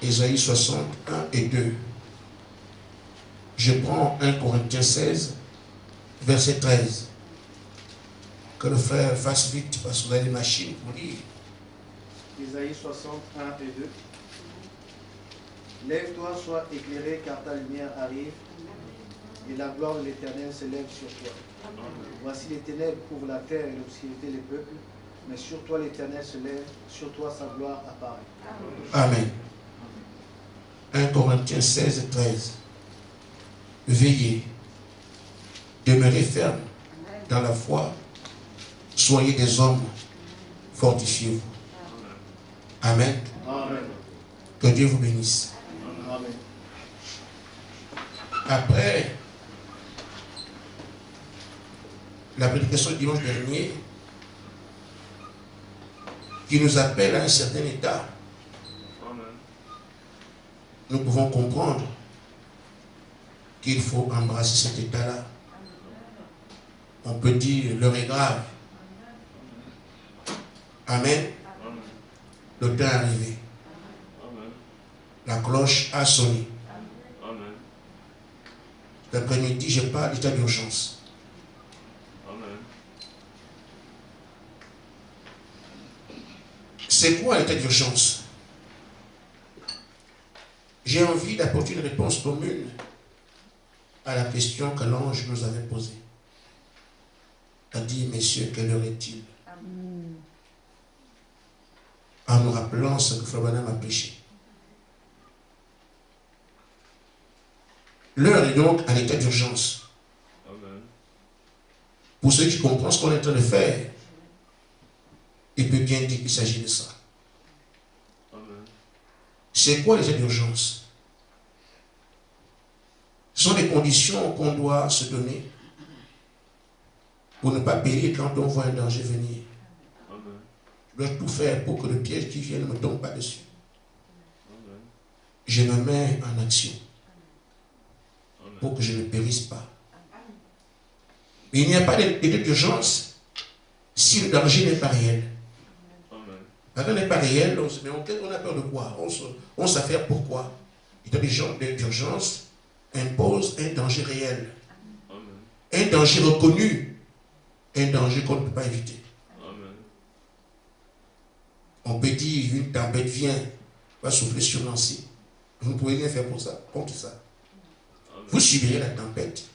Ésaïe 61 et 2. Je prends 1 Corinthiens 16, verset 13. Que le frère fasse vite parce qu'on a des machines pour lire. Ésaïe 61 et 2. Lève-toi, sois éclairé, car ta lumière arrive, et la gloire de l'Éternel s'élève sur toi. Voici les ténèbres couvrent la terre et l'obscurité les peuples, mais sur toi l'Éternel se lève, sur toi sa gloire apparaît. Amen. 1 Corinthiens 16, 13. Veillez, demeurez ferme dans la foi, soyez des hommes, fortifiez-vous. Amen. Amen. Que Dieu vous bénisse. Amen. Après la prédication du dimanche dernier, qui nous appelle à un certain état, nous pouvons comprendre qu'il faut embrasser cet état-là. On peut dire l'heure est grave. Amen. Le temps est arrivé. La cloche a sonné. Cet après-midi, je parle d'état d'urgence. C'est quoi l'état d'urgence? J'ai envie d'apporter une réponse commune à la question que l'ange nous avait posée. Il a dit, messieurs, quelle heure est-il? En nous rappelant ce que Frère Branham a prêché. L'heure est donc à l'état d'urgence. Pour ceux qui comprennent ce qu'on est en train de faire, il peut bien dire qu'il s'agit de ça. C'est quoi l'état d'urgence? Ce sont des conditions qu'on doit se donner pour ne pas périr quand on voit un danger venir. Je dois tout faire pour que le piège qui vient ne me tombe pas dessus. Je me mets en action pour que je ne périsse pas. Mais il n'y a pas d'état d'urgence si le danger n'est pas réel. Quand on n'est pas réel, on se met on a peur de quoi? On s'affaire pourquoi? L'état d'urgence impose un danger réel. Un danger reconnu. Un danger qu'on ne peut pas éviter. On peut dire une tempête vient, va souffler sur Nancy. Vous ne pouvez rien faire pour ça, contre ça. Vous subirez la tempête.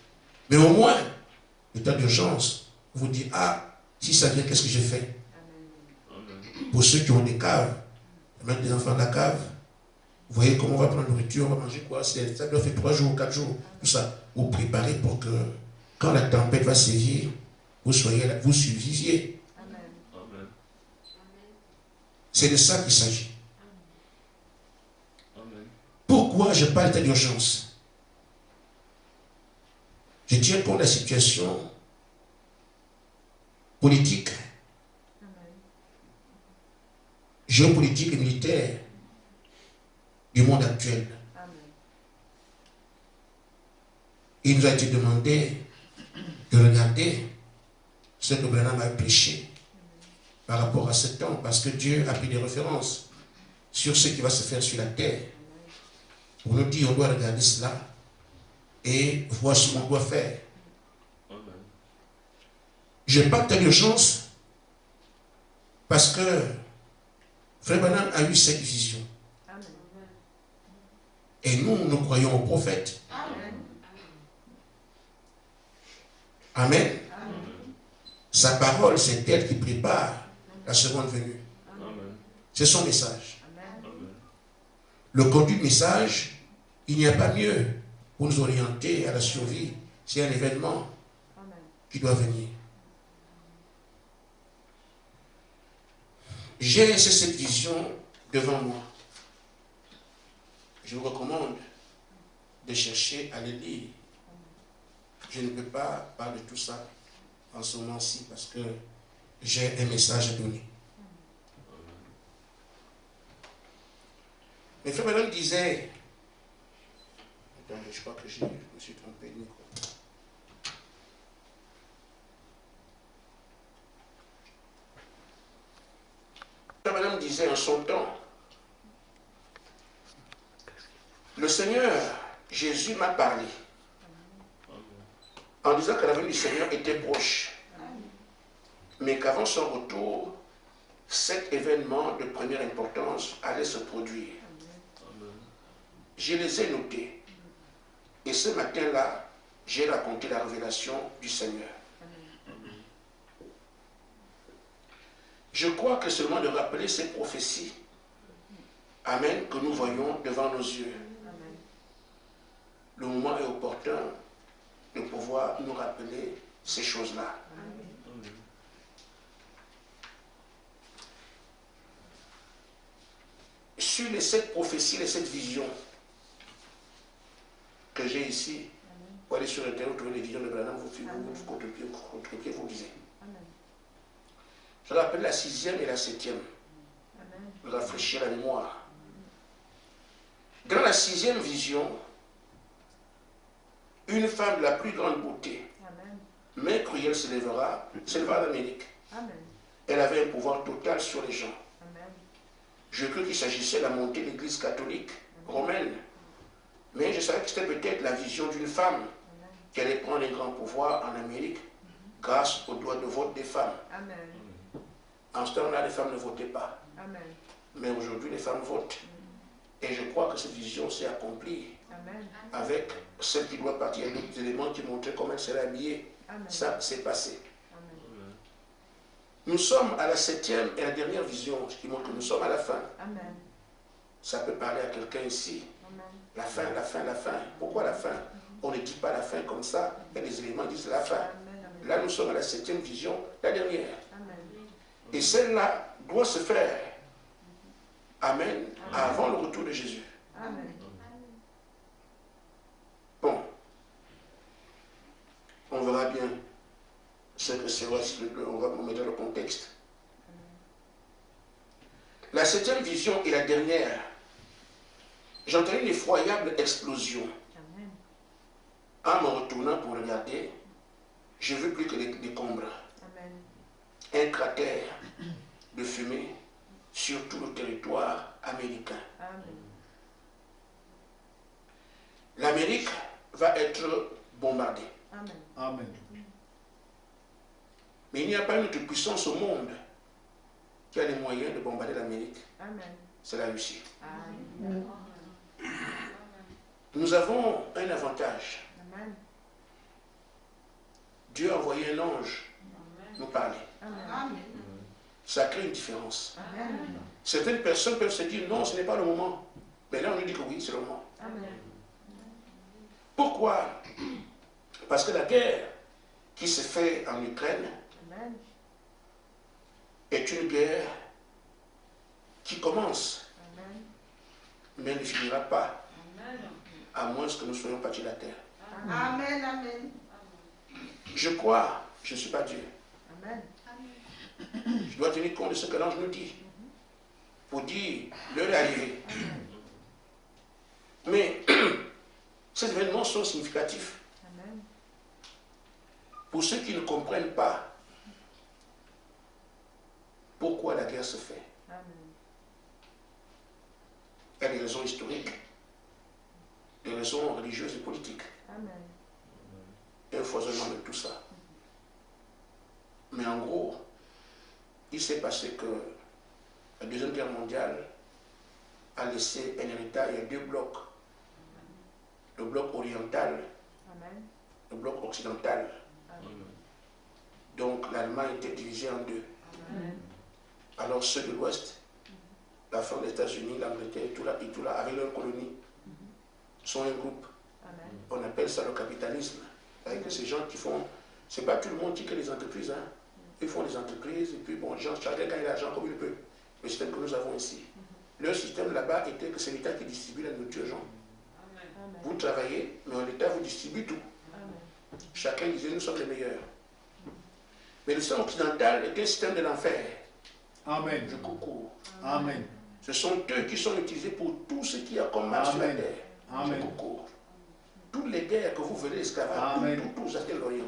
Mais au moins, l'état d'urgence, vous dites, ah, si ça vient, qu'est-ce que je fais? Pour ceux qui ont des caves, mettre des enfants dans la cave, vous voyez comment on va prendre la nourriture, on va manger quoi? Ça doit faire 3 jours, 4 jours, tout ça. Vous préparez pour que, quand la tempête va sévir, vous soyez là, vous surviviez. C'est de ça qu'il s'agit. Pourquoi je parle d'état d'urgence? Je tiens compte de la situation politique, géopolitique et militaire du monde actuel. Il nous a été demandé de regarder ce que Branham a prêché par rapport à ce temps, parce que Dieu a pris des références sur ce qui va se faire sur la terre. Pour nous dire, on doit regarder cela et voir ce qu'on doit faire. Je parle de l'urgence parce que Frère Branham a eu cette vision. Et nous croyons au prophète. Amen. Sa parole, c'est elle qui prépare la seconde venue. C'est son message. Le contenu du message, il n'y a pas mieux pour nous orienter à la survie. C'est un événement qui doit venir. J'ai cette vision devant moi. Je vous recommande de chercher à le lire. Je ne peux pas parler de tout ça en ce moment-ci parce que j'ai un message à donner. Mais Frère Branham disait, attends, je crois que je me suis trompé de micro. Frère Branham disait en son temps, Seigneur Jésus m'a parlé en disant que la venue du Seigneur était proche, mais qu'avant son retour, cet événement de première importance allait se produire. Je les ai notés. Et ce matin-là, j'ai raconté la révélation du Seigneur. Je crois que seulement de rappeler ces prophéties, amen, que nous voyons devant nos yeux, le moment est opportun de pouvoir nous rappeler ces choses-là. Sur les 7 prophéties, les 7 visions que j'ai ici, vous allez sur Internet, vous trouvez les visions de Branham, vous contre-pied, vous lisez. Je rappelle la 6e et la 7e. Rafraîchir la mémoire. Dans la 6e vision, une femme de la plus grande beauté, mais cruelle, s'élèvera d'Amérique. Elle avait un pouvoir total sur les gens. Je crus qu'il s'agissait de la montée de l'Église catholique romaine. Mais je savais que c'était peut-être la vision d'une femme qui allait prendre un grand pouvoir en Amérique grâce au droit de vote des femmes. En ce temps-là, les femmes ne votaient pas. Mais aujourd'hui, les femmes votent. Et je crois que cette vision s'est accomplie avec celle qui doit partir. Il y a d'autres éléments qui montraient comment elle serait habillée. Ça s'est passé. Nous sommes à la 7e et la dernière vision, ce qui montre que nous sommes à la fin. Ça peut parler à quelqu'un ici. La fin, la fin, la fin. Pourquoi la fin? On ne dit pas la fin comme ça. Il y a des éléments qui disent la fin. Là, nous sommes à la 7e vision, la dernière. Et celle-là doit se faire. Amen. Avant le retour de Jésus. Bon. On verra bien ce que c'est. On va mettre le contexte. La 7e vision est la dernière. J'entendais une effroyable explosion. En me retournant pour regarder, je vis plus que des décombres. Un cratère de fumée sur tout le territoire américain. L'Amérique va être bombardée. Amen. Mais il n'y a pas une autre puissance au monde qui a les moyens de bombarder l'Amérique. C'est la Russie. Nous avons un avantage. Dieu a envoyé un ange nous parler. Ça crée une différence. Certaines personnes peuvent se dire non, ce n'est pas le moment. Mais là, on nous dit que oui, c'est le moment. Pourquoi? Parce que la guerre qui se fait en Ukraine est une guerre qui commence, mais ne finira pas, à moins que nous soyons partis de la terre. Amen, amen. Je crois, je ne suis pas Dieu. Je dois tenir compte de ce que l'ange nous dit, pour dire l'heure est arrivée. Mais ces événements sont significatifs. Pour ceux qui ne comprennent pas pourquoi la guerre se fait. Il y a des raisons historiques, des raisons religieuses et politiques. Et un foisonnement de tout ça. Mais en gros, il s'est passé que la Deuxième Guerre mondiale a laissé un héritage. Il y a 2 blocs. Le bloc oriental, le bloc occidental. Donc l'Allemagne était divisée en 2. Alors ceux de l'Ouest, la France, les États-Unis, l'Angleterre, et tout là, avec leurs colonies, sont un groupe. On appelle ça le capitalisme. Avec ces gens qui font, c'est pas tout le monde qui crée des entreprises. Hein. Ils font des entreprises et puis bon, chacun gagne l'argent comme il peut. Le système que nous avons ici. Leur système là-bas était que c'est l'État qui distribue la nourriture aux gens. Vous travaillez, mais l'État vous distribue tout. Chacun disait nous sommes les meilleurs. Mais le système occidental est un système de l'enfer. Amen. Je concours. Amen. Ce sont eux qui sont utilisés pour tout ce qu'il y a comme mal sur la terre. Amen. Je concours. Toutes les guerres que vous venez l'esclavage, tout ça c'est l'Orient,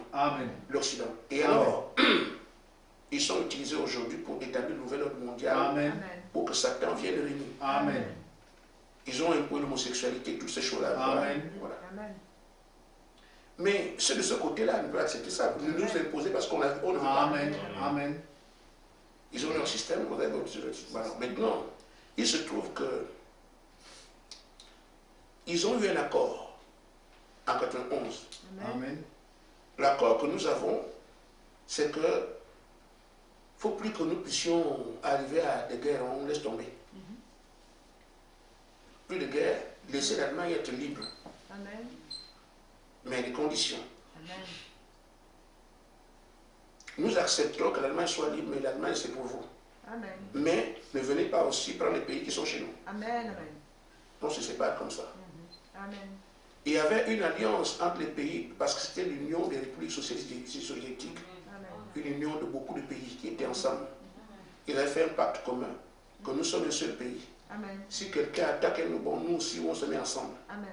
l'Occident. Et alors, ils sont utilisés aujourd'hui pour établir une nouvelle ordre mondiale, pour que Satan vienne régner. Amen. Ils ont imposé l'homosexualité, toutes ces choses-là. Amen. Voilà. Amen. Mais ceux de ce côté-là ne peuvent accepter ça. Ils nous imposer parce qu'on ne veut pas. Amen. Amen. Ils ont leur système, vous avez votre système. Voilà. Maintenant, il se trouve que ils ont eu un accord en 91. Amen. L'accord que nous avons, c'est que il ne faut plus que nous puissions arriver à des guerres, on laisse tomber. Plus de guerre, laisser l'Allemagne être libre, Amen. mais à des conditions. Amen. Nous accepterons que l'Allemagne soit libre, mais l'Allemagne c'est pour vous. Amen. Mais ne venez pas aussi prendre les pays qui sont chez nous. Amen. Amen. On se sépare comme ça. Amen. Il y avait une alliance entre les pays, parce que c'était l'union des républiques soviétiques, Amen. une union de beaucoup de pays qui étaient ensemble. Ils avaient fait un pacte commun, que nous sommes un seul pays. Amen. Si quelqu'un attaque nous, bon, nous aussi, on se met ensemble. Amen.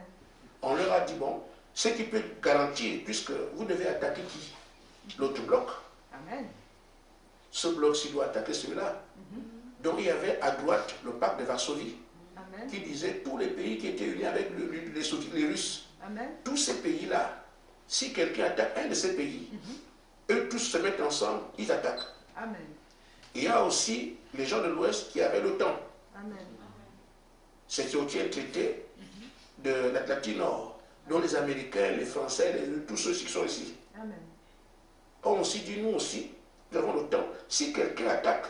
On leur a dit, bon, ce qui peut garantir, puisque vous devez attaquer qui? L'autre bloc. Amen. Ce bloc-ci doit attaquer celui-là. Donc il y avait à droite le pacte de Varsovie, Amen. qui disait tous les pays qui étaient unis avec les Russes. Amen. Tous ces pays-là, si quelqu'un attaque un de ces pays, eux tous se mettent ensemble, ils attaquent. Amen. Il y a aussi les gens de l'Ouest qui avaient l'OTAN. Amen. C'était aussi un traité de l'Atlantique Nord, dont les Américains, les Français, tous ceux qui sont ici. Amen. On s'est dit, nous aussi, nous avons l'OTAN. Si quelqu'un attaque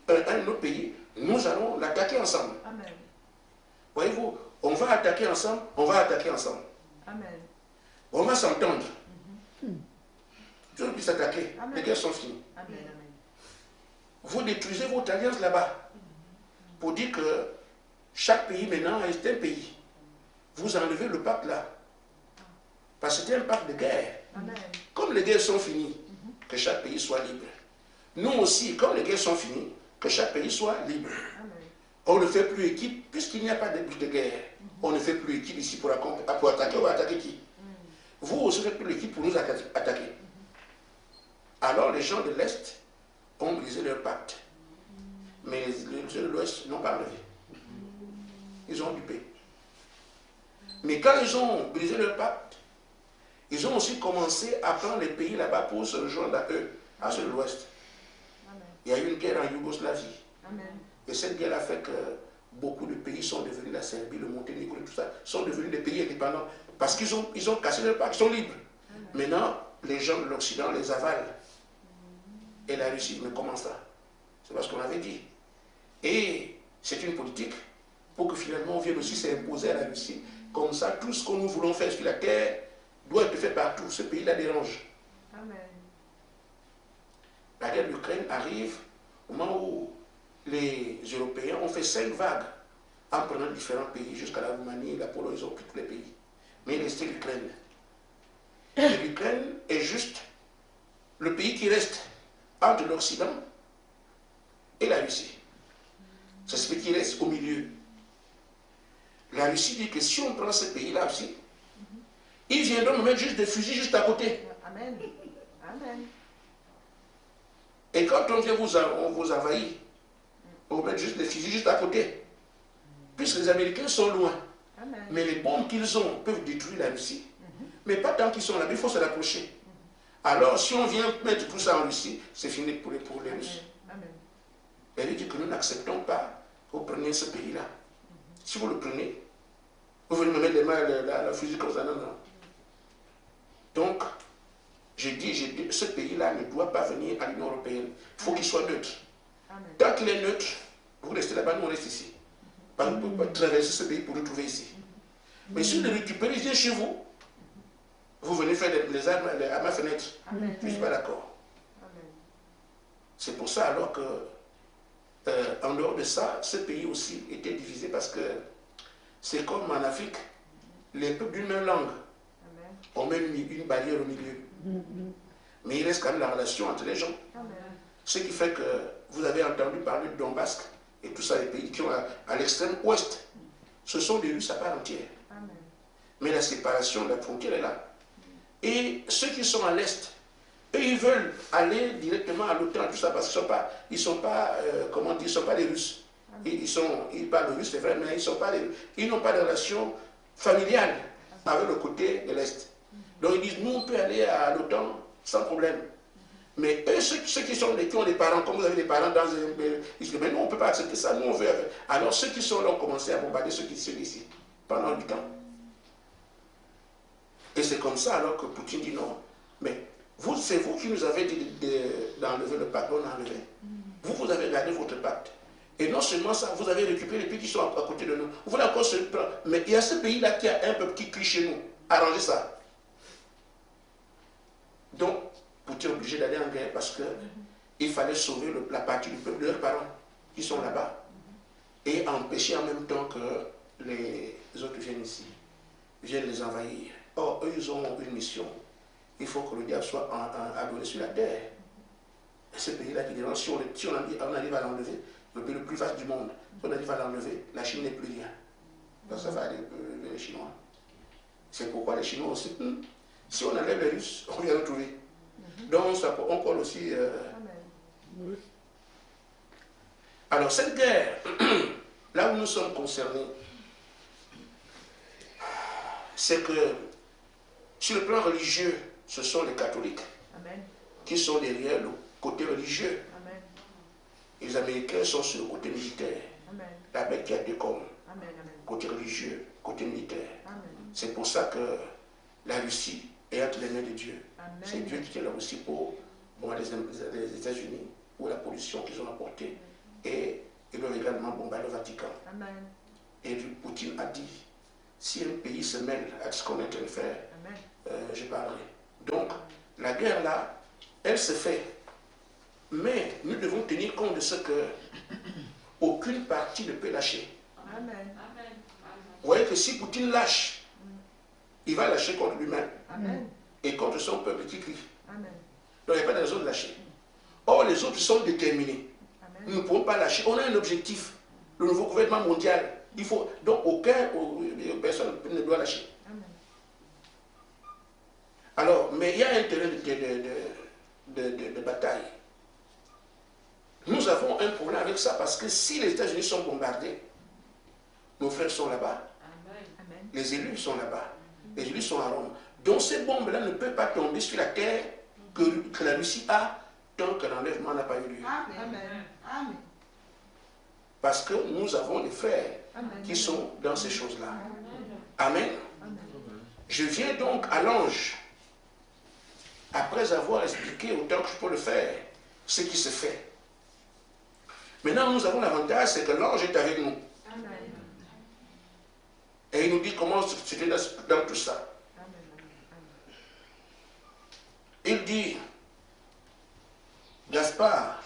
un de nos pays, nous allons l'attaquer ensemble. Amen. Voyez-vous, on va attaquer ensemble, on va attaquer ensemble. Amen. On va s'entendre. Dieu puisse attaquer. Amen. Les guerres sont finies. Amen. Amen. Vous détruisez votre alliance là-bas pour dire que chaque pays maintenant est un pays. Vous enlevez le pacte là. Parce que c'était un pacte de guerre. Amen. Comme les guerres sont finies, que chaque pays soit libre. Nous aussi, comme les guerres sont finies, que chaque pays soit libre. Amen. On ne fait plus équipe, puisqu'il n'y a pas de guerre. On ne fait plus équipe ici pour attaquer. On va attaquer qui? Vous aussi faites plus l'équipe pour nous attaquer. Alors les gens de l'Est ont brisé leur pacte. Mais les de l'Ouest n'ont pas enlevé. Ils ont dupé. Mais quand ils ont brisé leur pacte, ils ont aussi commencé à prendre les pays là-bas pour se rejoindre à eux, à ceux de l'Ouest. Amen. Il y a eu une guerre en Yougoslavie. Amen. Et cette guerre a fait que beaucoup de pays sont devenus, la Serbie, le Monténégro, tout ça, sont devenus des pays indépendants. Parce qu'ils ont cassé leur pacte, ils sont libres. Maintenant, les gens de l'Occident les avalent. Et la Russie, mais comment ça? C'est parce qu'on avait dit. Et c'est une politique pour que finalement on vienne aussi s'imposer à la Russie. Comme ça, tout ce que nous voulons faire sur la terre doit être fait partout. Ce pays-là dérange. Amen. La guerre d'Ukraine arrive au moment où les Européens ont fait 5 vagues en prenant différents pays, jusqu'à la Roumanie, la Pologne, ils ont pris tous les pays. Mais il restait l'Ukraine. Et l'Ukraine est juste le pays qui reste entre l'Occident et la Russie. C'est ce qui reste au milieu. La Russie dit que si on prend ce pays-là aussi, ils viendront nous mettre juste des fusils juste à côté. Amen. Amen. Et quand on vient on vous envahit, on met juste des fusils juste à côté. Puisque les Américains sont loin. Amen. Mais les bombes qu'ils ont peuvent détruire la Russie. Mais pas tant qu'ils sont là, il faut se rapprocher. Alors, si on vient mettre tout ça en Russie, c'est fini pour les Russes. Amen. Elle dit que nous n'acceptons pas que vous preniez ce pays-là. Si vous le prenez, vous venez me mettre les mains la fusil comme ça. Non, non. Donc, j'ai dit, ce pays-là ne doit pas venir à l'Union européenne. Il faut qu'il soit neutre. Amen. Tant qu'il est neutre, vous restez là-bas, nous on reste ici. Parce que vous ne pouvez pas traverser ce pays pour nous trouver ici. Mais si vous le récupérez, il vient chez vous. Vous venez faire les armes à ma fenêtre. Amen. Je ne suis pas d'accord. Amen. C'est pour ça alors que, en dehors de ça, ce pays aussi était divisé parce que c'est comme en Afrique, les peuples d'une même langue, Amen. on met une barrière au milieu. Mais il reste quand même la relation entre les gens. Amen. Ce qui fait que vous avez entendu parler de Donbass et tout ça, les pays qui sont à l'extrême ouest. Ce sont des Russes à part entière. Amen. Mais la séparation de la frontière est là. Et ceux qui sont à l'est, eux, ils veulent aller directement à l'OTAN, tout ça, parce qu'ils ne sont pas, comment dire, ils ne sont pas des Russes. Ils parlent russe, c'est vrai, mais ils n'ont pas de relation familiale avec le côté de l'Est. Donc ils disent, nous on peut aller à l'OTAN sans problème. Mais eux, ceux qui ont des parents, comme vous avez des parents dans un... Ils disent, mais nous on ne peut pas accepter ça, nous on veut... Alors ceux qui sont là ont commencé à bombarder ceux qui sont ici, pendant du temps. Et c'est comme ça alors que Poutine dit non. Mais c'est vous qui nous avez dit d'enlever le pacte, on a enlevé. Vous avez gardé votre pacte. Et non seulement ça, vous avez récupéré les pays qui sont à côté de nous. Vous voulez encore se prendre. Mais il y a ce pays-là qui a un peuple qui crie chez nous. Arrangez ça. Donc, Poutine est obligé d'aller en guerre parce qu'il fallait sauver la partie du peuple de leurs parents qui sont là-bas. Et empêcher en même temps que les autres viennent ici, viennent les envahir. Or, eux, ils ont une mission. Il faut que le diable soit adoré sur la terre. Et ce pays-là qui dérange, si on arrive à l'enlever, le pays le plus vaste du monde, si on arrive à l'enlever, la Chine n'est plus rien. Donc ça va aller les Chinois. C'est pourquoi les Chinois aussi, si on enlève les Russes, on vient retrouver. Donc on colle aussi... Alors cette guerre, là où nous sommes concernés, c'est que sur le plan religieux, ce sont les catholiques qui sont derrière le côté religieux. Amen. Les Américains sont sur le côté militaire. Amen. La bête qui a deux cornes. Amen. Côté religieux, côté militaire. Amen. C'est pour ça que la Russie est entre les mains de Dieu. Amen. C'est Dieu qui tient la Russie pour les États-Unis, pour la pollution qu'ils ont apportée. Et ils doivent également bombarder le Vatican. Amen. Et Poutine a dit, si un pays se mêle à ce qu'on est en train de faire, je parlerai. Donc, la guerre là, elle se fait. Mais nous devons tenir compte de ce que aucune partie ne peut lâcher. Amen. Vous voyez que si Poutine lâche, il va lâcher contre lui-même et contre son peuple qui crie. Amen. Donc il n'y a pas de raison de lâcher. Or, les autres sont déterminés. Amen. Nous ne pouvons pas lâcher. On a un objectif. Le nouveau gouvernement mondial. Il faut, donc personne ne doit lâcher. Amen. Alors, mais il y a un terrain de bataille. Nous avons un problème avec ça parce que si les États-Unis sont bombardés, nos frères sont là-bas. Les élus sont là-bas. Les élus sont à Rome. Donc ces bombes-là ne peuvent pas tomber sur la terre que la Russie a tant que l'enlèvement n'a pas eu lieu. Amen. Parce que nous avons des frères qui sont dans ces choses-là. Amen. Je viens donc à l'ange, après avoir expliqué autant que je peux le faire, ce qui se fait. Maintenant, nous avons l'avantage, c'est que l'ange est avec nous. Et il nous dit comment c'était dans tout ça. Il dit, Gaspard,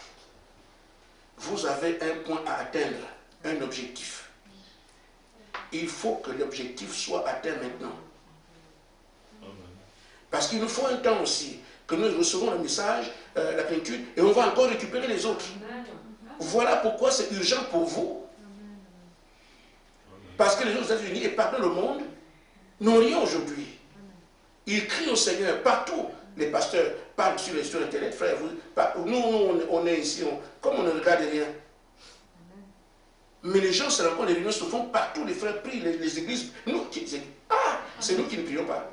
vous avez un point à atteindre, un objectif. Il faut que l'objectif soit atteint maintenant. Parce qu'il nous faut un temps aussi, que nous recevons le message, la plénitude, et on va encore récupérer les autres. Voilà pourquoi c'est urgent pour vous. Parce que les autres États-Unis et partout dans le monde n'ont rien aujourd'hui. Ils crient au Seigneur partout. Les pasteurs parlent sur Internet, frère. Nous, on est ici, comme on ne regarde rien. Mais les gens se rencontrent, les réunions se font partout, les frères prient, les églises. C'est nous qui ne prions pas.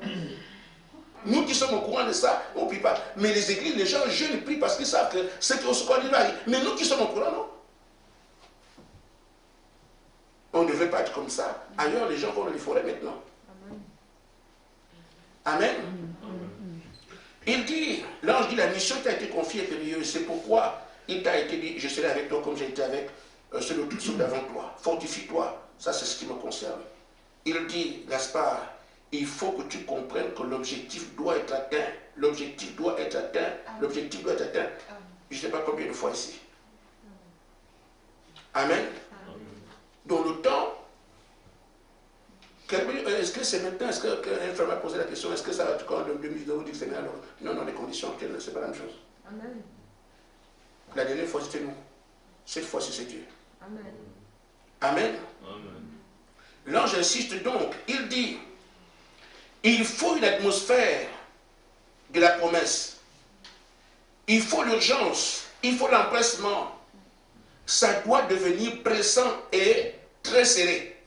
Nous qui sommes au courant de ça, on ne prie pas. Mais les églises, les gens jeunes prient parce qu'ils savent que c'est qu'on se connaît là. Mais nous qui sommes au courant, non. On ne devrait pas être comme ça. Ailleurs, les gens vont dans les forêts maintenant. Amen. Il dit, l'ange dit, la mission qui a été confiée est périlleuse. C'est pourquoi il t'a été dit, je serai avec toi comme j'ai été avec ceux qui sont devant toi. Fortifie-toi. Ça, c'est ce qui me concerne. Il dit, Gaspard, il faut que tu comprennes que l'objectif doit être atteint. L'objectif doit être atteint. L'objectif doit être atteint. Je ne sais pas combien de fois ici. Amen. Dans le temps, est-ce que c'est maintenant, est-ce qu'un frère m'a posé la question, est-ce que ça va être quand en 2012 vous dites que c'est alors? Non, les conditions actuelles, c'est pas la même chose. Amen. La dernière fois, c'était nous. Cette fois-ci, c'est Dieu. Amen. Amen. L'ange insiste donc, il dit, il faut une atmosphère de la promesse. Il faut l'urgence, il faut l'empressement. ça doit devenir pressant et très serré.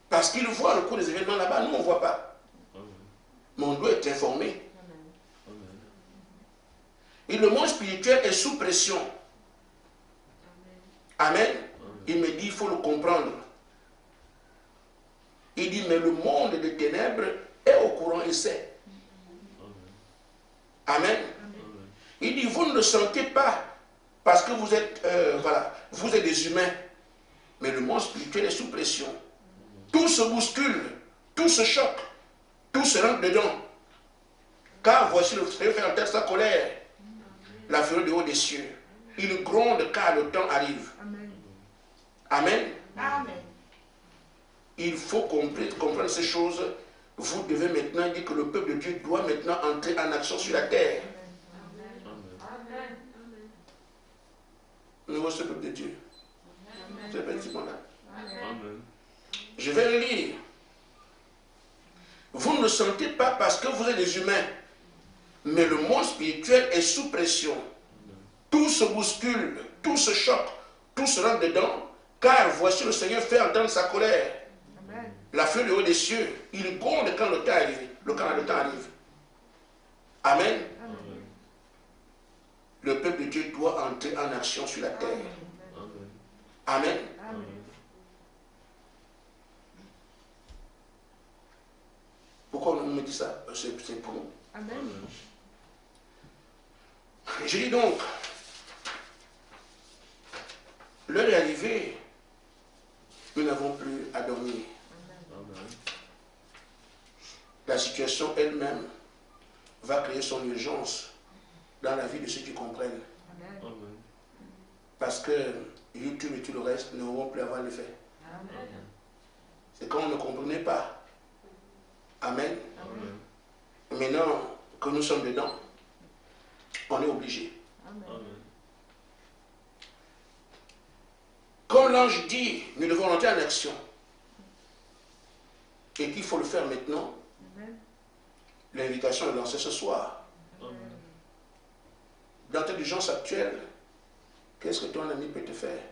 Parce qu'il voit le cours des événements là-bas, nous on ne voit pas. Mais on doit être informé. Et le monde spirituel est sous pression. Amen. Il me dit, il faut le comprendre. Il dit, mais le monde des ténèbres est au courant, il sait. Amen. Il dit, vous ne le sentez pas parce que vous êtes, voilà, vous êtes des humains. Mais le monde spirituel est sous pression. Tout se bouscule, tout se choque, tout se rentre dedans. Car voici le Seigneur fait entendre sa colère, la fureur du haut des cieux. Il gronde car le temps arrive. Amen. Amen. Amen. Il faut comprendre ces choses. Vous devez maintenant dire que le peuple de Dieu doit maintenant entrer en action sur la terre. Amen. Nous voyons ce peuple de Dieu. Ce petit-là. Amen. Je vais le lire. Vous ne le sentez pas parce que vous êtes des humains. Mais le monde spirituel est sous pression. Tout se bouscule, tout se choque, tout se rentre dedans. Car voici le Seigneur fait entendre sa colère. Amen. La feu du haut des cieux. Il gronde quand le temps arrive. Quand le temps arrive. Amen. Amen. Le peuple de Dieu doit entrer en action sur la terre. Amen. Amen. Pourquoi on me dit ça? C'est pour nous. Amen. Je dis donc, l'heure est arrivée, nous n'avons plus à dormir. La situation elle-même va créer son urgence dans la vie de ceux qui comprennent. Amen. Parce que YouTube et tout le reste ne vont plus avoir l'effet. Amen. C'est quand on ne comprenait pas. Amen. Amen. Maintenant que nous sommes dedans, on est obligé. Amen. Comme l'ange dit, nous devons entrer en action. Et qu'il faut le faire maintenant. Amen. L'invitation est lancée ce soir. Dans ta urgence actuelle, qu'est-ce que ton ami peut te faire?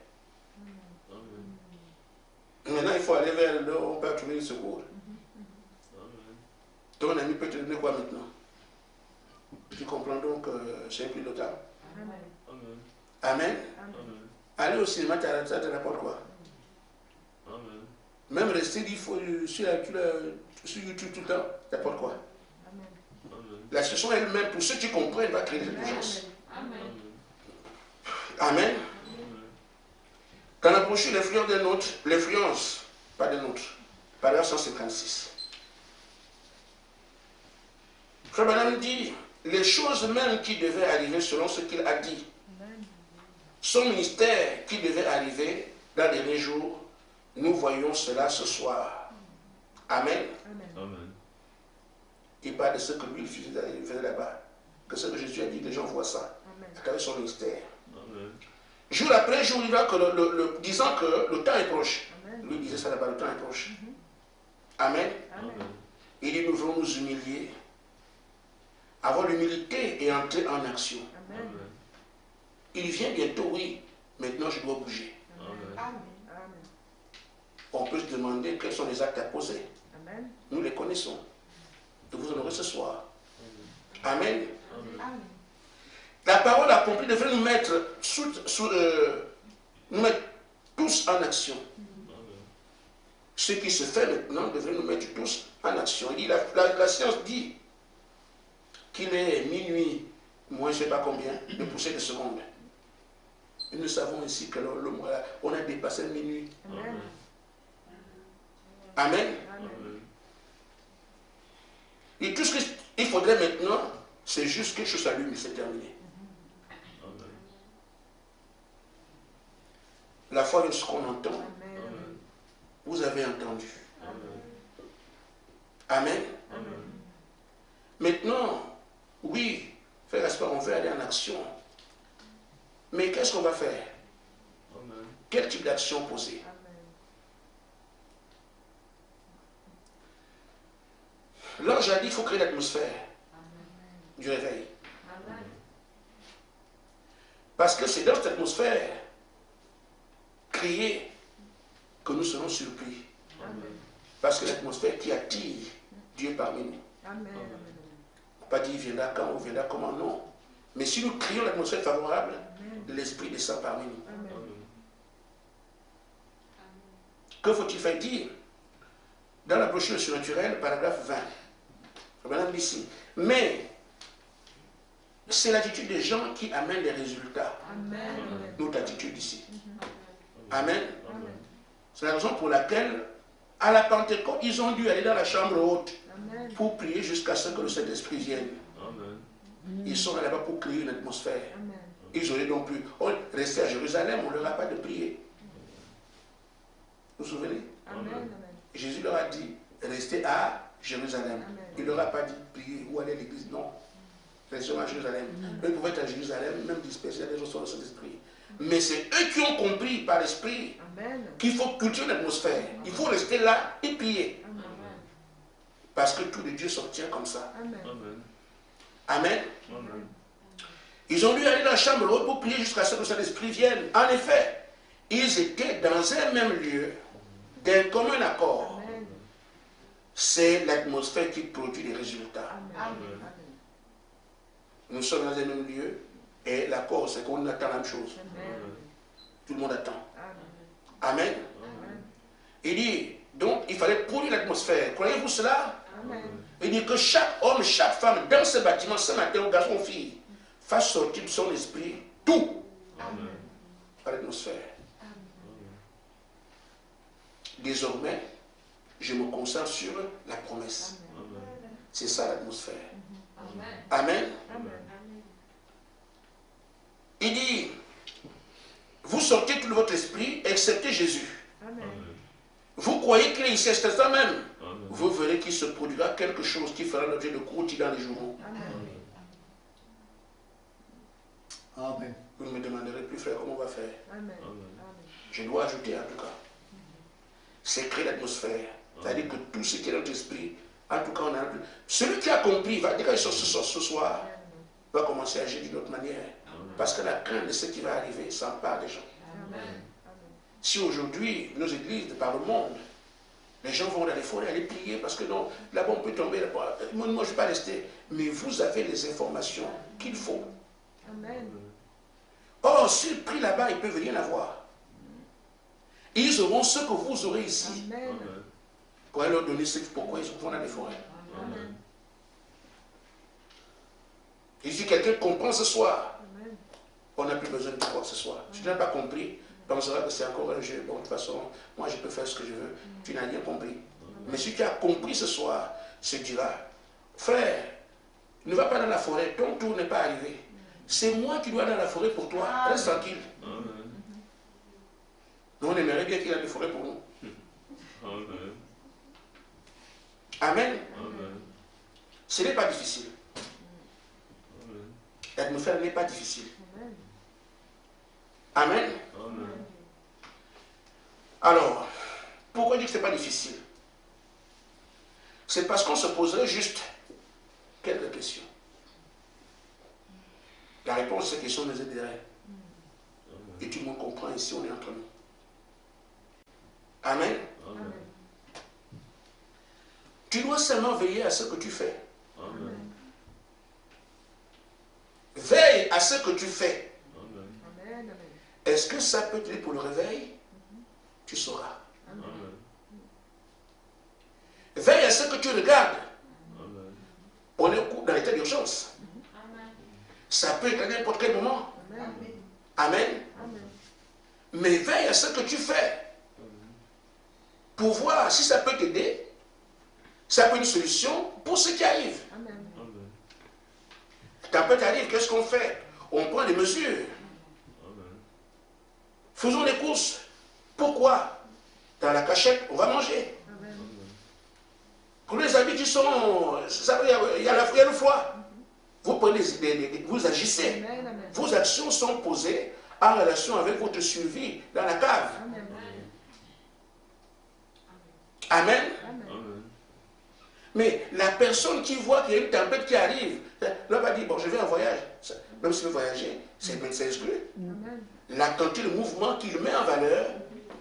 Maintenant, il faut aller vers là où on peut trouver le secours. Ton ami peut te donner quoi maintenant? Tu comprends donc que c'est plus le temps. Amen. Amen. Amen. Aller au cinéma, ça te rapporte quoi? Même rester sur YouTube tout le temps, ça t'apporte quoi? La situation elle-même, pour ceux qui comprennent, va créer des urgences. Amen. Amen. Quand on approche l'influence d'un autre, l'influence, pas d'un autre, paragraphe 156. Frère Branham dit, les choses même qui devaient arriver selon ce qu'il a dit, son ministère qui devait arriver dans les derniers jours, nous voyons cela ce soir. Amen. Amen. Il parle de ce que lui il faisait là-bas. Que ce que Jésus a dit, les gens voient ça. À travers son ministère. Amen. Jour après jour, il va que disant que le temps est proche. Lui disait ça là-bas, le temps est proche. Amen. Amen. Il dit, nous devons nous humilier. Avoir l'humilité et entrer en action. Amen. Il vient bientôt, oui. Maintenant, je dois bouger. Amen. On peut se demander quels sont les actes à poser. Amen. Nous les connaissons. Et vous en aurez ce soir. Amen. Amen. La parole accomplie devrait nous mettre, nous mettre tous en action. Ce qui se fait maintenant devrait nous mettre tous en action. Il dit, la science dit qu'il est minuit, moins je ne sais pas combien, de poussée de secondes. Et nous savons ici que on a dépassé minuit. Amen. Amen. Amen. Et tout ce qu'il faudrait maintenant, c'est juste quelque chose s'allume et c'est terminé. La foi de ce qu'on entend, Amen. vous avez entendu. Amen. Amen. Amen. Maintenant, oui, frère Gaspard, on veut aller en action. Mais qu'est-ce qu'on va faire? Quel type d'action poser? L'ange a dit qu'il faut créer l'atmosphère du réveil. Amen. Parce que c'est dans cette atmosphère créée que nous serons surpris. Parce que l'atmosphère qui attire Dieu parmi nous. Amen. Pas dire il viendra quand ou viendra comment, non. Mais si nous créons l'atmosphère favorable, l'Esprit descend parmi nous. Amen. Que faut-il faire dire? Dans la brochure surnaturelle, paragraphe 20. Madame ici. Mais c'est l'attitude des gens qui amène les résultats. Amen. Notre attitude ici. Amen. C'est la raison pour laquelle, à la Pentecôte, ils ont dû aller dans la chambre haute Amen. pour prier jusqu'à ce que le Saint-Esprit vienne. Ils sont là-bas pour créer une atmosphère. Amen. Ils auraient donc pu rester à Jérusalem, on ne leur a pas de prier. Vous vous souvenez? Amen. Jésus leur a dit, restez à Jérusalem. Amen. Il ne leur a pas dit prier ou aller à l'église, non. Restons à Jérusalem. Eux pouvaient être à Jérusalem, même dispersés à des gens de Saint-Esprit. Mais c'est eux qui ont compris par l'Esprit Amen. qu'il faut cultiver l'atmosphère. Il faut rester là et prier. Amen. Parce que tout de Dieu s'obtient comme ça. Amen. Amen. Ils ont dû aller dans la chambre haute pour prier jusqu'à ce que le Saint-Esprit vienne. En effet, ils étaient dans un même lieu, d'un commun accord. Amen. C'est l'atmosphère qui produit les résultats. Amen. Nous sommes dans un même lieu et l'accord, c'est qu'on attend la même chose. Amen. Tout le monde attend. Amen. Amen. Il dit, donc, il fallait produire l'atmosphère. Croyez-vous cela? Amen. Il dit que chaque homme, chaque femme, dans ce bâtiment, ce matin, aux garçons, aux filles, fasse sortir de son esprit tout par l'atmosphère. Désormais, je me concentre sur la promesse. C'est ça l'atmosphère. Amen. Il dit, vous sortez tout de votre esprit, excepté Jésus. Amen. Vous croyez qu'il est ici à cet instant même? Vous verrez qu'il se produira quelque chose qui fera l'objet de croûtis dans les journaux. Amen. Vous ne me demanderez plus, frère, comment on va faire. Amen. Je dois ajouter en tout cas. C'est créer l'atmosphère. C'est-à-dire que tout ce qui est dans notre esprit, en tout cas, on a. Celui qui a compris, va dire ce soir, va commencer à agir d'une autre manière. Parce que la crainte de ce qui va arriver s'empare des gens. Amen. Si aujourd'hui, nos églises par le monde, les gens vont dans les forêts aller prier parce que non, là-bas on peut tomber, là-bas. Moi je ne vais pas rester. Mais vous avez les informations qu'il faut. Amen. Or, s'ils prient là-bas, ils ne peuvent rien avoir. Ils auront ce que vous aurez ici. Amen. Pour leur donner ce pourquoi ils vont dans les forêts. Amen. Et si quelqu'un comprend ce soir, Amen. on n'a plus besoin de croire ce soir. Si tu n'as pas compris, tu penseras que c'est encore un jeu. Bon, de toute façon, moi je peux faire ce que je veux. Tu n'as rien compris. Mais si tu as compris ce soir, se dira, frère, ne va pas dans la forêt, ton tour n'est pas arrivé. C'est moi qui dois aller dans la forêt pour toi. Reste tranquille. Nous, on aimerait bien qu'il y ait des forêts pour nous. Amen. Ce n'est pas difficile. L'atmosphère n'est pas difficile. Amen. Alors, pourquoi dire que ce n'est pas difficile? C'est parce qu'on se poserait juste quelques questions. La réponse à ces questions nous aiderait. Et tout le monde comprend ici, on est entre nous. Amen. Tu dois seulement veiller à ce que tu fais. Veille à ce que tu fais. Amen. Est-ce que ça peut t'aider pour le réveil? Tu sauras. Veille à ce que tu regardes. On est dans l'état d'urgence. Ça peut être à n'importe quel moment. Amen. Mais veille à ce que tu fais. Pour voir si ça peut t'aider. Ça peut être une solution pour ce qui arrive. Tempête arrive, qu'est-ce qu'on fait? On prend des mesures. Faisons des courses. Pourquoi? Dans la cachette, on va manger. Pour les habits qui sont... Il y a le froid. Vous prenez vous agissez. Vos actions sont posées en relation avec votre survie dans la cave. Amen. Mais la personne qui voit qu'il y a une tempête qui arrive, là va dire, bon, je vais en voyage. même s'il veut voyager, c'est exclu. Amen. La quantité de mouvements qu'il met en valeur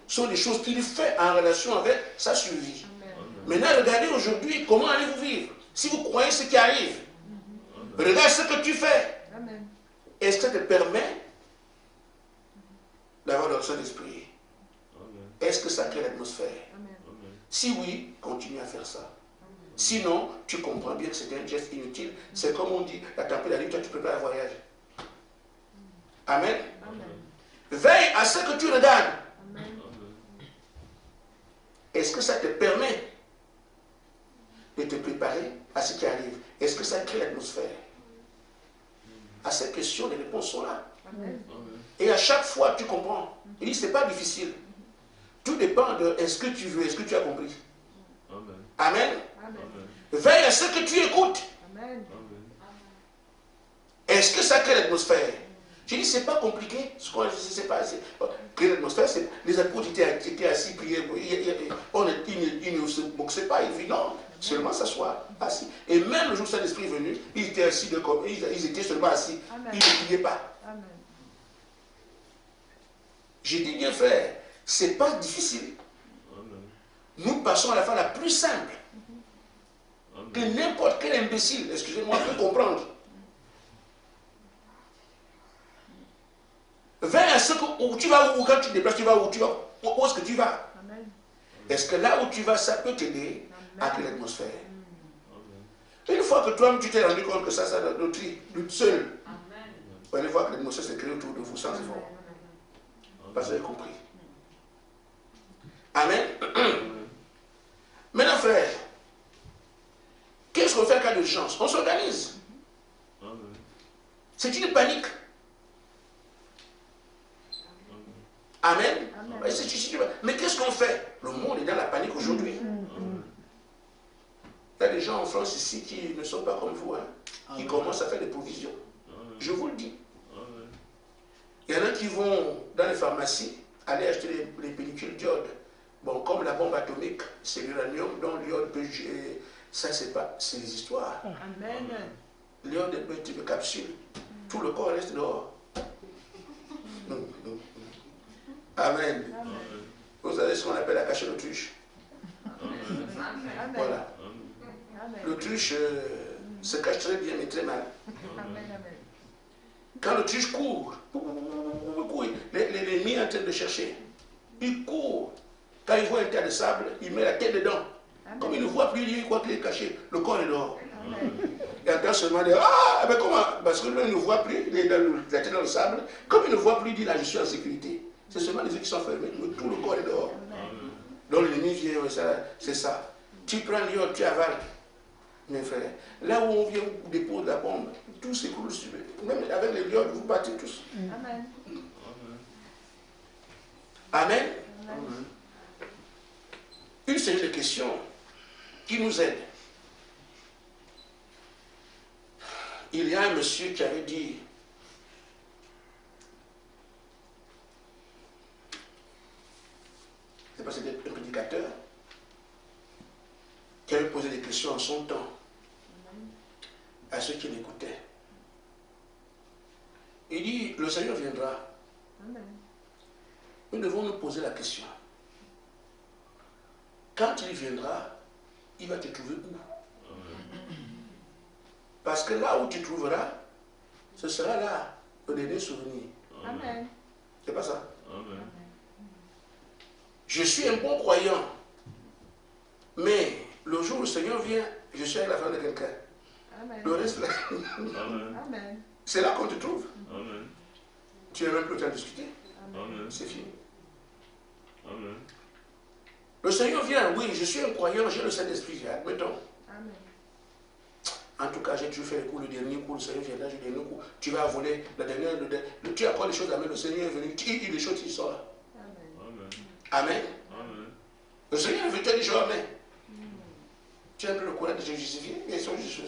sont des choses qu'il fait en relation avec sa survie. Amen. Maintenant, regardez aujourd'hui comment allez-vous vivre. Si vous croyez ce qui arrive, regarde ce que tu fais. Amen. Est-ce que ça te permet d'avoir le Saint-Esprit? Est-ce que ça crée l'atmosphère? Amen. Si oui, continue à faire ça. Sinon, tu comprends bien que c'est un geste inutile. C'est comme on dit, la tempête arrive, toi tu prépares un voyage. Amen. Amen. Veille à ce que tu regardes. Amen. Est-ce que ça te permet de te préparer à ce qui arrive? Est-ce que ça crée l'atmosphère? À ces questions, les réponses sont là. Amen. Et à chaque fois, tu comprends. Il dit, ce n'est pas difficile. Tout dépend de est-ce que tu veux, est-ce que tu as compris. Amen. Amen. Veille à ce que tu écoutes. Amen. Est-ce que ça crée l'atmosphère? Je dis, c'est pas compliqué. C'est pas, créer l'atmosphère, c'est les apôtres étaient assis, priaient. Ils ne se boxaient pas, ils disaient non, seulement s'asseoir, assis. Et même le jour où Saint-Esprit est venu, ils étaient assis, ils étaient seulement assis. Amen. Ils ne priaient pas. Amen. J'ai dit, bien frère, c'est pas difficile. Nous passons à la fin la plus simple que n'importe quel imbécile, excusez-moi, peut comprendre. Vers à ce que, où tu vas, où quand tu te déplaces, tu vas où tu vas, où est-ce que tu vas? Amen. Est-ce que là où tu vas, ça peut t'aider à créer l'atmosphère? Une fois que toi-même tu t'es rendu compte que ça notre seul, vous allez voir que l'atmosphère s'est créée autour de vous sans effort. Parce que vous avez compris. Amen. Maintenant, frère, qu'est-ce qu'on fait en cas d'urgence? On s'organise. C'est une panique. Amen. Amen. Mais qu'est-ce qu'on fait? Le monde est dans la panique aujourd'hui. Il y a des gens en France ici qui ne sont pas comme vous, hein, qui commencent à faire des provisions. Je vous le dis. Il y en a qui vont dans les pharmacies aller acheter les pellicules d'iode. Bon, comme la bombe atomique, c'est l'uranium, dont l'iode peut... Ça, c'est pas... C'est des histoires. Amen. L'iode est un type de capsule. Tout le corps reste dehors. Amen. Vous savez ce qu'on appelle la cachette d'autruche. Amen. Voilà. Amen. L'autruche se cache très bien, mais très mal. Amen. Amen. Quand l'autruche court, l'ennemi est en train de chercher. Il court. Quand il voit un tas de sable, il met la tête dedans. Amen. Comme il ne voit plus, il croit qu'il est caché. Le corps est dehors. Amen. Il entend seulement dire, ah, mais comment? Parce que lui, il ne voit plus, il est la tête dans le sable. Comme il ne voit plus, il dit, là, je suis en sécurité. C'est seulement les yeux qui sont fermés, mais tout le corps est dehors. Amen. Donc l'ennemi vient, c'est ça. Tu prends l'iode, tu avales. Mes frères, là où on vient, on dépose la bombe, tout s'écoule sur eux. Même avec les l'iode, vous battez tous. Amen. Amen. Amen. Une série de questions qui nous aident. Il y a un monsieur qui avait dit, c'est parce que c'était un prédicateur, qui avait posé des questions en son temps à ceux qui l'écoutaient. Il dit, le Seigneur viendra. Amen. Nous devons nous poser la question. Quand il viendra, il va te trouver où? Parce que là où tu trouveras, ce sera là le dernier souvenir. Amen. C'est pas ça? Amen. Je suis un bon croyant, mais le jour où le Seigneur vient, je suis avec la femme de quelqu'un. Amen. Le reste, là, Amen. Amen. c'est là qu'on te trouve. Amen. Tu n'as même plus le temps de discuter. Amen. C'est fini. Amen. Le Seigneur vient, oui, je suis un croyant, j'ai le Saint-Esprit, admettons. Amen. En tout cas, j'ai toujours fait le coup, le dernier coup, le Seigneur viendra, j'ai le dernier coup. Tu vas voler, tu as encore des choses à mettre, le Seigneur est venu, tu dis les choses, il sort là. Amen. Amen. Amen. Amen. Le Seigneur est venu, tu as dit jamais. Tu as un peu le courage de te justifier, mais ils sont juste,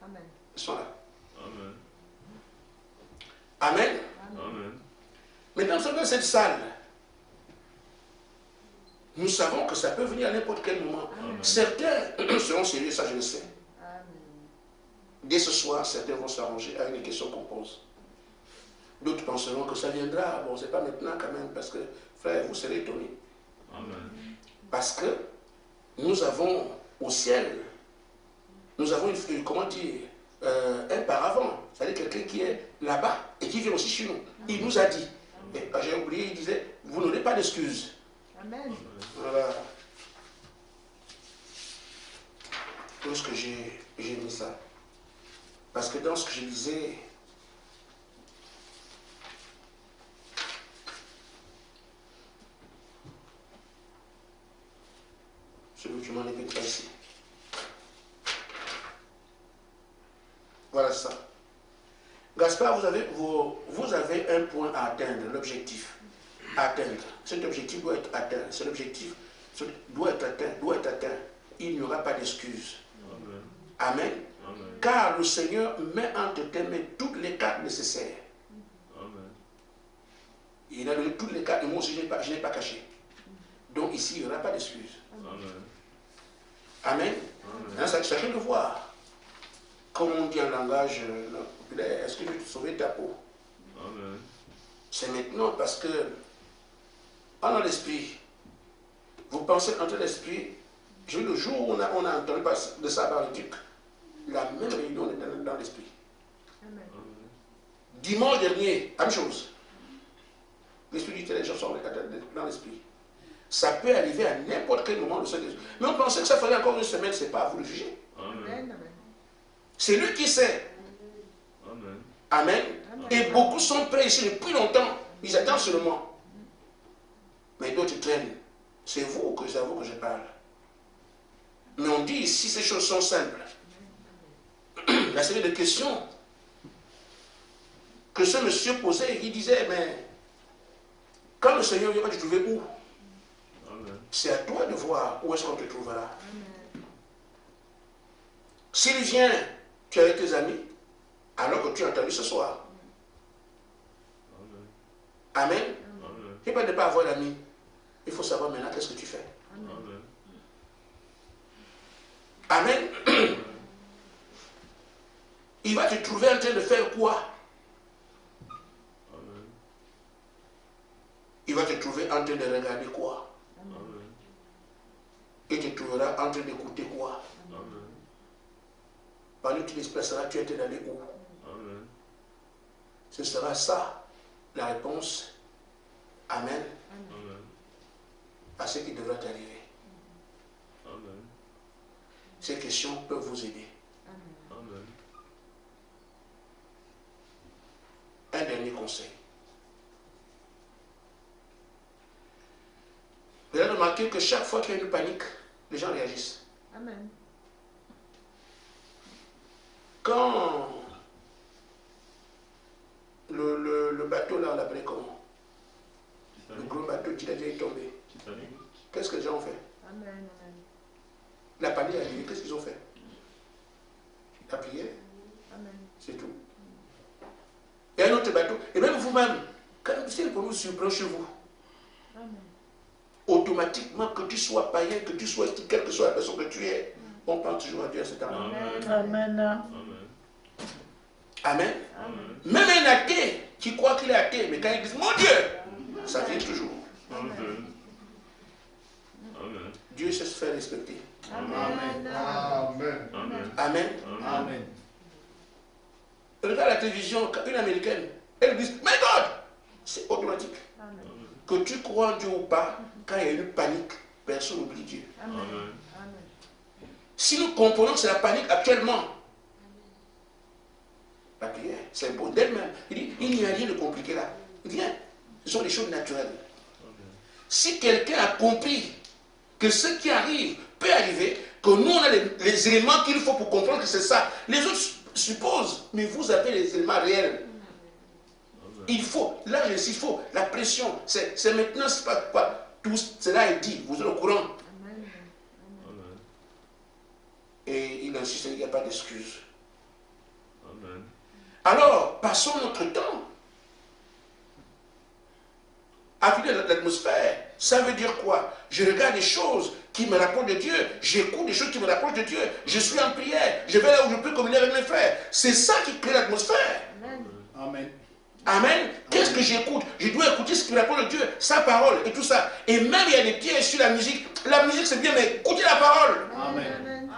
Amen. ils sont là. Amen. Amen. Amen. Maintenant, nous sommes dans cette salle. Nous savons que ça peut venir à n'importe quel moment. Amen. Certains seront sérieux, ça je le sais. Amen. Dès ce soir, certains vont s'arranger avec les questions qu'on pose. D'autres penseront que ça viendra. Bon, c'est pas maintenant quand même, parce que, frère, vous serez étonnés. Amen. Parce que nous avons au ciel, nous avons, comment dire, un paravent. C'est-à-dire quelqu'un qui est là-bas et qui vient aussi chez nous. Il nous a dit, j'ai oublié, il disait, vous n'aurez pas d'excuses. Amen. Voilà. Où est-ce que j'ai mis ça? Parce que dans ce que je lisais, ce document n'est pas ici. Voilà ça. Gaspard, vous avez un point à atteindre, l'objectif. Atteindre. Cet objectif doit être atteint. Cet objectif doit être atteint. Il n'y aura pas d'excuse. Amen. Amen. Car le Seigneur met entre tes mains toutes les cartes nécessaires. Amen. Il a donné toutes les cartes et moi aussi je n'ai pas caché. Donc ici, il n'y aura pas d'excuse. Amen. Amen. Hein, chacun de voir. Comme on dit en langage populaire, est-ce que je vais te sauver ta peau? Amen. C'est maintenant parce que, en l'esprit, vous pensez entrer l'esprit, le jour où on a entendu de ça par le duc, la même réunion est dans l'esprit. Amen. Dimanche dernier, même chose. L'esprit du les gens sont dans l'esprit. Ça peut arriver à n'importe quel moment de ce jour. Mais on pensait que ça faisait encore une semaine, c'est pas à vous de juger. Amen. C'est lui qui sait. Amen. Amen. Amen. Et beaucoup sont prêts ici depuis longtemps. Ils attendent seulement. Mais d'autres traînent. C'est vous que je parle. Mais on dit ici, ces choses sont simples. La série de questions que ce monsieur posait, il disait, mais quand le Seigneur viendra te trouver où? Amen. C'est à toi de voir où est-ce qu'on te trouvera. Amen. S'il vient, tu es avec tes amis, alors que tu as entendu ce soir. Amen. Amen. Amen. Il ne peut pas avoir d'amis. Il faut savoir maintenant qu'est-ce que tu fais. Amen. Amen. Il va te trouver en train de faire quoi? Amen. Il va te trouver en train de regarder quoi? Amen. Il te trouvera en train d'écouter quoi? Amen. Par où tu déplaceras, tu es en train d'aller où? Amen. Ce sera ça, la réponse. Amen. Amen. À ce qui devrait arriver. Amen. Ces questions peuvent vous aider. Amen. Un dernier conseil. Vous avez remarqué que chaque fois qu'il y a une panique, les gens réagissent. Amen. Quand le bateau là, on l'appelait comment? Le Titanic. gros bateau qui est tombé. Titanic. Qu'est-ce que les gens ont fait? Amen. Amen. La panique est arrivée, qu'est-ce qu'ils ont fait? La prière, Amen. c'est tout. Il y a un autre bateau. Et même vous-même, quand si le problème surprend chez vous, Amen. automatiquement, que tu sois païen, que tu sois quelle que soit la personne que tu es, on pense toujours à Dieu à cet endroit. Amen. Amen. Amen. Amen. Amen. Même un athée qui croit qu'il est athée, mais quand il dit mon Dieu, ça vient toujours. Amen. Amen. Dieu sait se faire respecter. Amen. Amen. Amen. Amen. Amen. Regarde la télévision, une américaine, elle dit my God, c'est automatique. Amen. Que tu crois en Dieu ou pas, quand il y a une panique, personne n'oublie Dieu. Amen. Amen. Amen. Si nous comprenons que c'est la panique actuellement, la prière, c'est beau d'elle-même. Il dit, il n'y a rien de compliqué là. Rien. Ce sont des choses naturelles. Si quelqu'un a compris que ce qui arrive peut arriver, que nous on a les éléments qu'il faut pour comprendre que c'est ça, les autres supposent, mais vous avez les éléments réels. Il faut, là je dis, il faut, la pression, c'est maintenant, c'est pas, tout cela est dit, vous êtes au courant. Amen. Amen. Et il insiste, il n'y a pas d'excuse. Amen. Alors, passons notre temps à vider l'atmosphère. Ça veut dire quoi? Je regarde des choses qui me rapprochent de Dieu. J'écoute des choses qui me rapprochent de Dieu. Je suis en prière. Je vais là où je peux communier avec mes frères. C'est ça qui crée l'atmosphère. Amen. Amen. Amen. Qu'est-ce que j'écoute? Je dois écouter ce que la parole de Dieu, sa parole et tout ça. Et même il y a des pièges sur la musique. La musique c'est bien, mais écoutez la parole. Amen.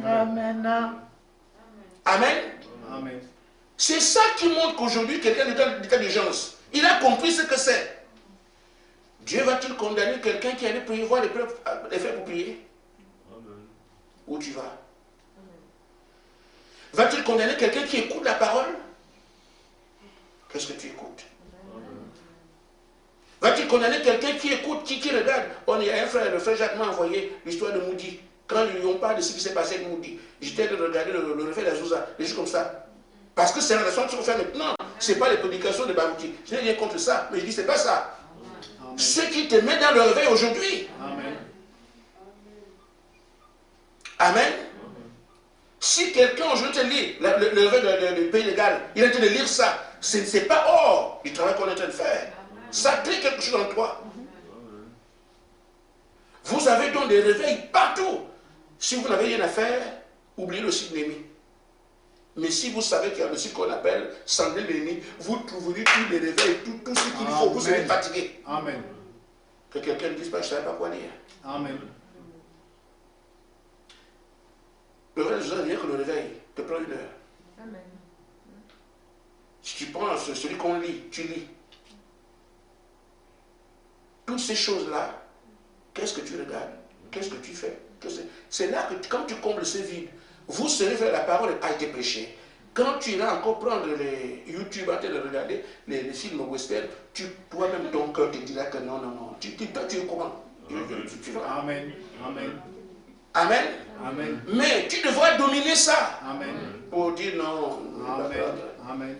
Amen. Amen. Amen. C'est ça qui montre qu'aujourd'hui, quelqu'un d'état d'urgence, il a compris ce que c'est. Dieu va-t-il condamner quelqu'un qui allait prévoir les faits pour prier? Amen. Où tu vas? Va-t-il condamner quelqu'un qui écoute la parole? Qu'est-ce que tu écoutes? Amen. Va-t-il condamner quelqu'un qui écoute, qui regarde? Il y a un frère, le frère Jacques m'a envoyé l'histoire de Moody. Quand on parle de ce qui s'est passé avec Moody, j'étais de regarder le reflet d'Azusa, des choses comme ça. Parce que c'est la raison qu'on fait maintenant. Ce n'est pas les prédications de Barouti. Je n'ai rien contre ça, mais je dis c'est pas ça. Amen. Ce qui te met dans le réveil aujourd'hui. Amen. Amen. Si quelqu'un aujourd'hui te lit le réveil du pays légal, il est en train de lire ça, ce n'est pas hors du travail qu'on est en train de faire. Ça crée quelque chose en toi. Vous avez donc des réveils partout. Si vous n'avez rien à faire, oubliez le site Némi. Mais si vous savez qu'il y a le site qu'on appelle Sandrine Némi, vous trouverez tous les réveils, tout ce qu'il faut, vous serez fatigué. Amen. Que quelqu'un ne dise pas, je ne savais pas quoi dire. Amen. Le réveil, je rien que le réveil te prend 1 heure. Amen. Si tu prends celui qu'on lit, tu lis. Toutes ces choses-là, qu'est-ce que tu regardes? Qu'est-ce que tu fais? C'est là que quand tu combles ce vide, vous serez fait, la parole a été prêchée. Quand tu iras encore prendre les YouTube en train de regarder les films western, toi-même ton cœur te dira que non. Toi tu es comment? Tu vas. Amen. Amen. Amen. Amen. Mais tu devras dominer ça Amen. pour dire non. Amen. Amen.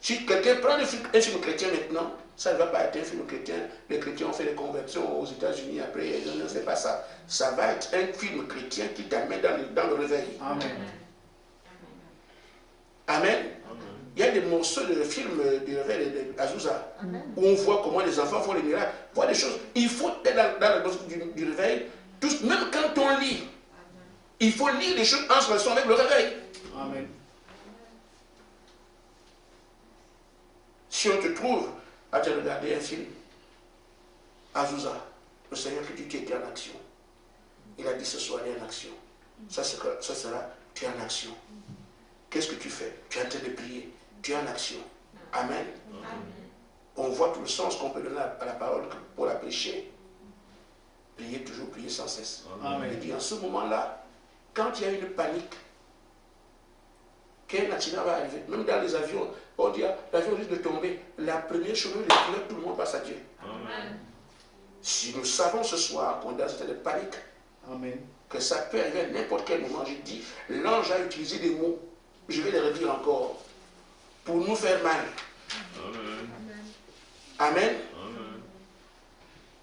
Si quelqu'un prend un film chrétien maintenant, ça ne va pas être un film chrétien. Les chrétiens ont fait des conversions aux États-Unis après. Non, c'est pas ça. Ça va être un film chrétien qui t'amène dans le réveil. Amen. Amen. Il y a des morceaux de films du réveil d'Azusa où on voit comment les enfants font les miracles, voient des choses. Il faut être dans le morceau du réveil, même quand on lit, il faut lire les choses en relation avec le réveil. Amen. Si on te trouve à te regarder un film, Azusa, le Seigneur qui dit tu étais en action. Il a dit ce soir, il est en action. Ça sera, tu es en action. Qu'est-ce que tu fais? Tu es en train de prier. Tu es en action. Amen. On voit tout le sens qu'on peut donner à la parole pour la prêcher. Prier toujours, prier sans cesse. Amen. Et puis en ce moment-là, quand il y a une panique, qu'un accident va arriver, même dans les avions, on dit l'avion risque de tomber. La première chose, tout le monde passe à Dieu. Amen. Si nous savons ce soir qu'on est dans un état de panique, Amen. que ça peut arriver à n'importe quel moment, je dis, l'ange a utilisé des mots, je vais les redire encore, pour nous faire mal. Amen. Amen.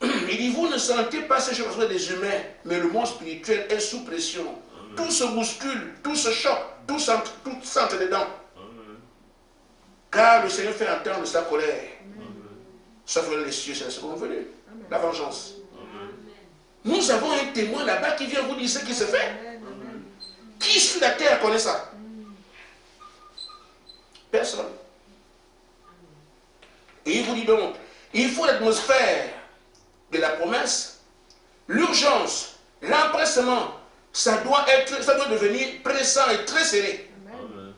Amen. Il dit, vous ne sentez pas ces choses des humains, mais le monde spirituel est sous pression. Tout se bouscule, tout se choque, tout s'entre dedans. Amen. Car le Seigneur fait entendre sa colère. Amen. Sauf que les cieux, c'est la seconde venue, la vengeance. Amen. Nous avons un témoin là-bas qui vient vous dire ce qui se fait. Qui sur la terre connaît ça? Personne. Et il vous dit donc, il faut l'atmosphère de la promesse, l'urgence, l'empressement, ça doit devenir pressant et très serré. Amen.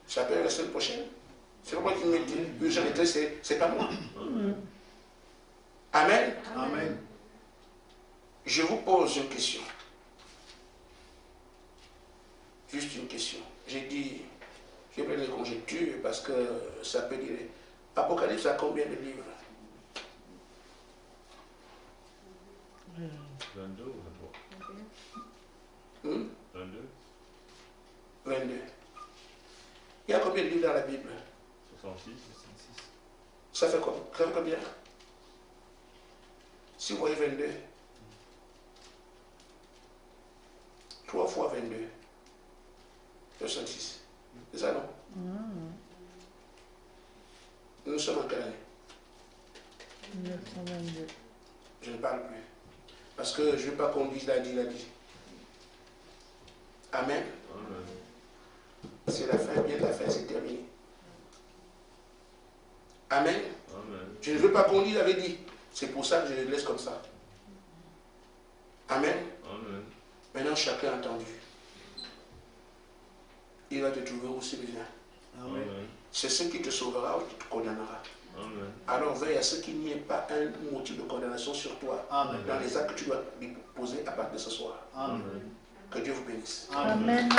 Ça peut être la semaine prochaine. C'est pas moi qui me dis, l'urgence est très serré, c'est pas moi. Amen. Amen. Je vous pose une question. Juste une question. J'ai dit, j'ai pris des conjectures parce que ça peut dire. Apocalypse a combien de livres? 22 ou 23? 22? 22. Il y a combien de livres dans la Bible? 66? Ça fait combien? Si vous voyez 22, 3 fois 22, 66. C'est ça, non? Nous sommes en quelle année? 1922. Je ne parle plus. Parce que je ne veux pas qu'on dise, il a dit. Amen. Amen. C'est la fin, bien la fin, c'est terminé. Amen. Je ne veux pas qu'on dise la vérité. C'est pour ça que je les laisse comme ça. Amen. Maintenant, chacun a entendu. Il va te trouver aussi bien. C'est ce qui te sauvera ou qui te condamnera. Alors veille à ce qu'il n'y ait pas un motif de condamnation sur toi dans les actes que tu dois lui poser à partir de ce soir. Que Dieu vous bénisse. Amen.